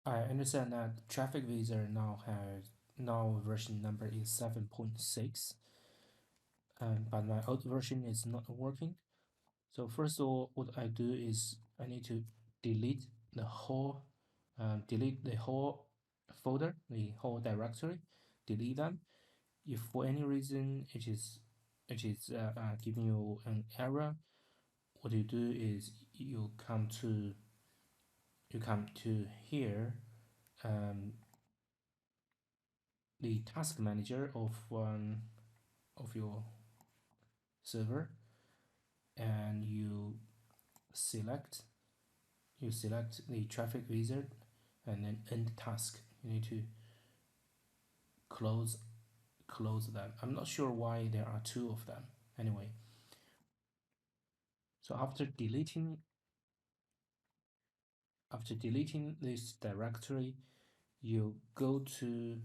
I understand that Traffic Wizard now version number is 7.6, but my old version is not working. So first of all, what I do is I need to delete the whole folder, the whole directory, delete them. If for any reason it is giving you an error, what you do is you come to here, um, the task manager of one of your server, and select you select the traffic wizard and then end task. You need to close them. I'm not sure why there are two of them. Anyway, so after deleting this directory, you go to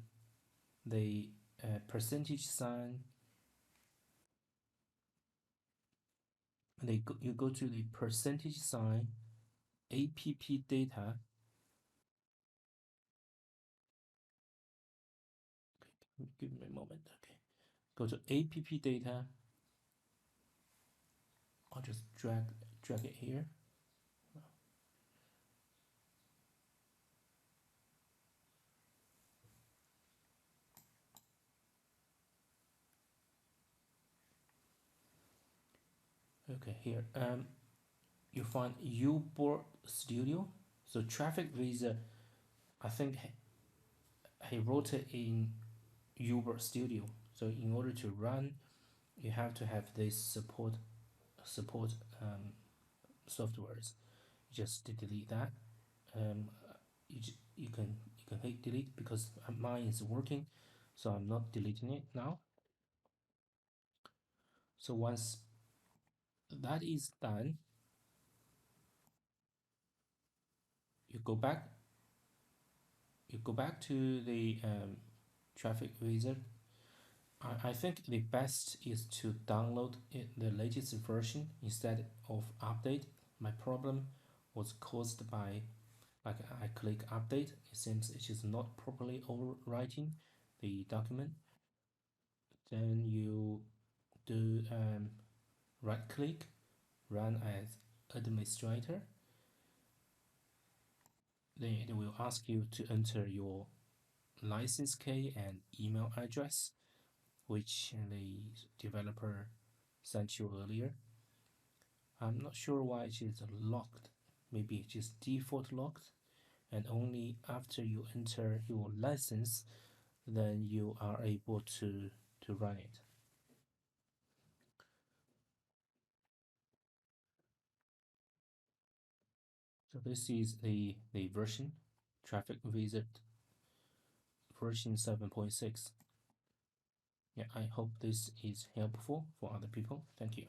the percentage sign. You go to the percentage sign app data. Give me a moment. Okay, go to app data. I'll just drag it here. Okay, here. You find U-Board Studio. So Traffic Wizard, I think he wrote it in U-Board Studio. So in order to run, you have to have this support softwares. Just to delete that. Um, you can hit delete because mine is working, so I'm not deleting it now. So once that is done, you go back to the Traffic Wizard. I think the best is to download the latest version instead of update. My problem was caused by, like, I click update, it seems it is not properly overwriting the document. Then you do right click, run as administrator. Then it will ask you to enter your license key and email address, which the developer sent you earlier. I'm not sure why it is locked. Maybe it is default locked, and only after you enter your license, then you are able to run it. So this is the version, Traffic Wizard version 7.6. Yeah, I hope this is helpful for other people. Thank you.